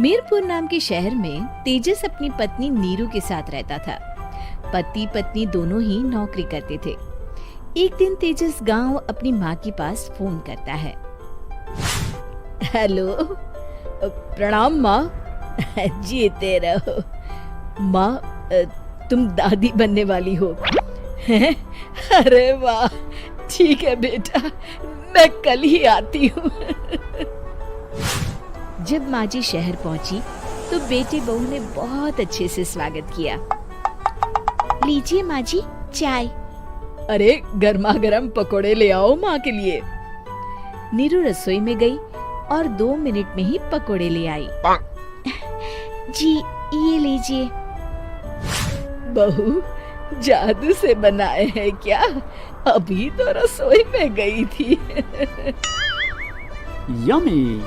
मीरपुर नाम के शहर में तेजस अपनी पत्नी नीरू के साथ रहता था। पति पत्नी दोनों ही नौकरी करते थे। एक दिन तेजस गांव अपनी माँ के पास फोन करता है। हेलो, प्रणाम माँ। जीते रहो माँ, तुम दादी बनने वाली हो। अरे वाह, ठीक है बेटा, मैं कल ही आती हूँ। जब माँ जी शहर पहुंची तो बेटे बहू ने बहुत अच्छे से स्वागत किया। लीजिए माँ जी चाय। अरे गर्मा गर्म पकोड़े ले आओ माँ के लिए। नीरू रसोई में गई और 2 मिनट में ही पकोड़े ले आई। जी ये लीजिए। बहू जादू से बनाए हैं क्या? अभी तो रसोई में गई थी। यम्मी।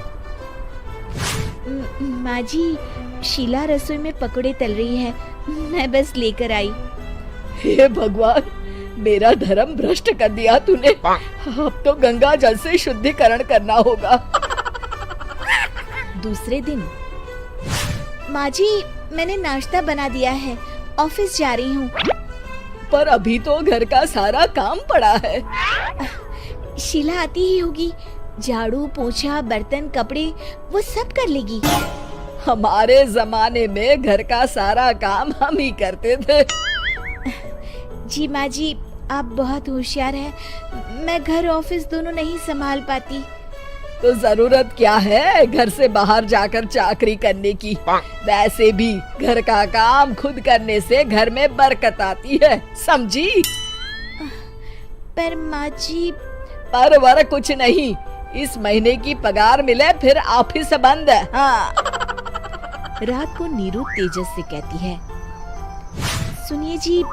माँ जी, शीला रसोई में पकोड़े तल रही है, मैं बस लेकर आई। हे भगवान, मेरा धर्म भ्रष्ट कर दिया तूने। अब तो गंगा जल से शुद्धिकरण करना होगा। दूसरे दिन, माँ जी मैंने नाश्ता बना दिया है, ऑफिस जा रही हूँ। पर अभी तो घर का सारा काम पड़ा है। शीला आती ही होगी, झाड़ू पोछा बर्तन कपड़े वो सब कर लेगी। हमारे जमाने में घर का सारा काम हम ही करते थे। जी माँ जी, आप बहुत होशियार हैं, मैं घर ऑफिस दोनों नहीं संभाल पाती। तो जरूरत क्या है घर से बाहर जाकर चाकरी करने की? वैसे भी घर का काम खुद करने से घर में बरकत आती है, समझी? पर माँ जी। पर वर कुछ नहीं, इस महीने की पगार मिले फिर ऑफिस बंद है। हाँ। रात को नीरू तेजस से कहती है, सुनिए जी,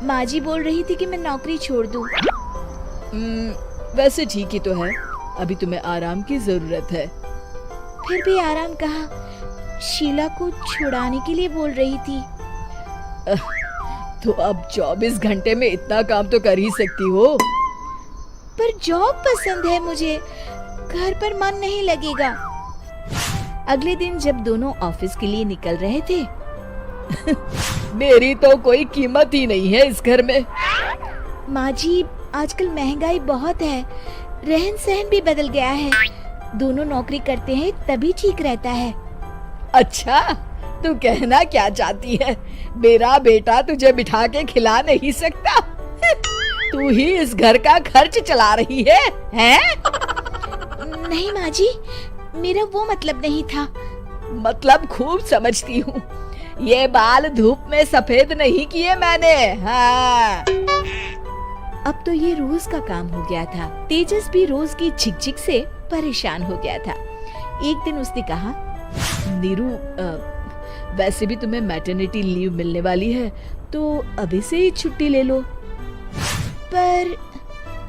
माँ जी बोल रही थी कि मैं नौकरी छोड़ दूं। वैसे ठीक ही तो है, अभी तुम्हें आराम की जरूरत है। फिर भी आराम कहाँ, शीला को छुड़ाने के लिए बोल रही थी। तो अब 24 घंटे में इतना काम तो कर ही सकती हो। पर जॉब पसंद है मुझे, घर पर मन नहीं लगेगा। अगले दिन जब दोनों ऑफिस के लिए निकल रहे थे, मेरी तो कोई कीमत ही नहीं है इस घर में। माँ जी, आजकल महंगाई बहुत है, रहन सहन भी बदल गया है, दोनों नौकरी करते हैं तभी ठीक रहता है। अच्छा, तू कहना क्या चाहती है? मेरा बेटा तुझे बिठा के खिला नहीं सकता? तू ही इस घर का खर्च चला रही है, हैं? नहीं माँ जी, मेरा वो मतलब नहीं था। मतलब खूब समझती हूँ, ये बाल धूप में सफेद नहीं किए मैंने। हाँ। अब तो ये रोज का काम हो गया था। तेजस भी रोज की झिकझिक से परेशान हो गया था। एक दिन उसने कहा, नीरू, वैसे भी तुम्हें मैटरनिटी लीव मिलने वाली है, तो अभी से ही छुट्टी ले लो।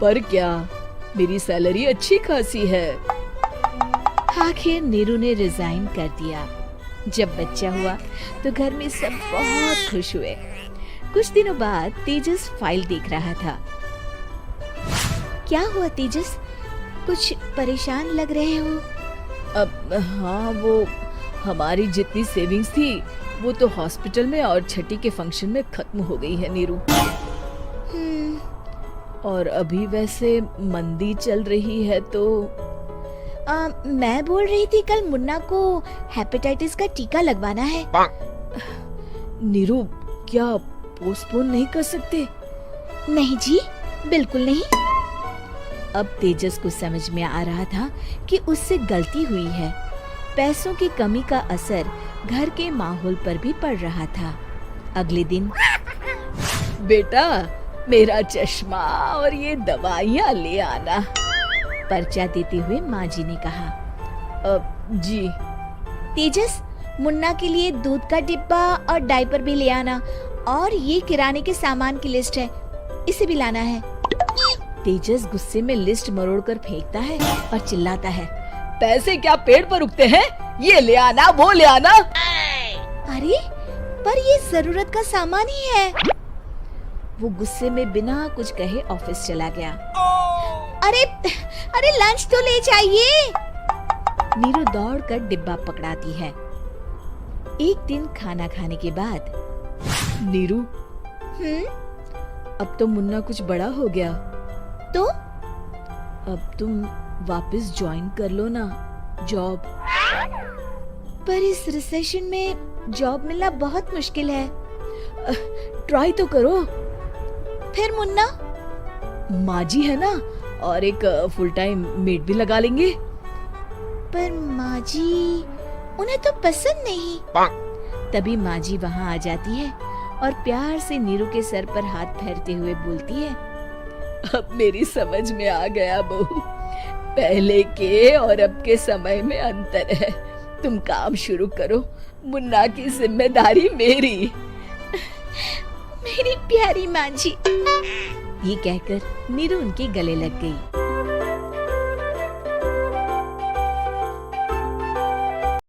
पर क्या, मेरी सैलरी अच्छी खासी है। आखिर नीरू ने रिजाइन कर दिया। जब बच्चा हुआ तो घर में सब बहुत खुश हुए। कुछ दिनों बाद तेजस फाइल देख रहा था। क्या हुआ तेजस, कुछ परेशान लग रहे हो? अब हाँ, वो हमारी जितनी सेविंग्स थी वो तो हॉस्पिटल में और छठी के फंक्शन में खत्म हो गई है नीरू। और अभी वैसे मंदी चल रही है तो मैं बोल रही थी कल मुन्ना को हेपेटाइटिस का टीका लगवाना है। नीरू, क्या पोस्टपोन नहीं कर सकते? नहीं जी, बिल्कुल नहीं। अब तेजस को समझ में आ रहा था कि उससे गलती हुई है। पैसों की कमी का असर घर के माहौल पर भी पड़ रहा था। अगले दिन, बेटा मेरा चश्मा और ये दवाइयाँ ले आना, पर्चा देते हुए माँ जी ने कहा। जी। तेजस, मुन्ना के लिए दूध का डिब्बा और डायपर भी ले आना, और ये किराने के सामान की लिस्ट है, इसे भी लाना है। तेजस गुस्से में लिस्ट मरोड़कर फेंकता है और चिल्लाता है, पैसे क्या पेड़ पर उगते हैं? ये ले आना, वो ले आना। अरे पर ये जरूरत का सामान ही है। वो गुस्से में बिना कुछ कहे ऑफिस चला गया। अरे लंच तो ले जाइए। नीरू दौड़कर डिब्बा पकड़ाती है। एक दिन खाना खाने के बाद, नीरू, अब तो मुन्ना कुछ बड़ा हो गया, तो अब तुम वापस ज्वाइन कर लो ना जॉब। पर इस रिसेशन में जॉब मिलना बहुत मुश्किल है। ट्राई तो करो। फिर मुन्ना? माँ जी है ना, और एक फुल टाइम मेड भी लगा लेंगे। पर माँ जी, उन्हें तो पसंद नहीं। तभी माँ जी वहाँ आ जाती है और प्यार से नीरू के सर पर हाथ फेरते हुए बोलती है, अब मेरी समझ में आ गया बहू, पहले के और अब के समय में अंतर है। तुम काम शुरू करो, मुन्ना की जिम्मेदारी मेरी। मेरी प्यारी माँ जी। ये कहकर नीरू उनके गले लग गई।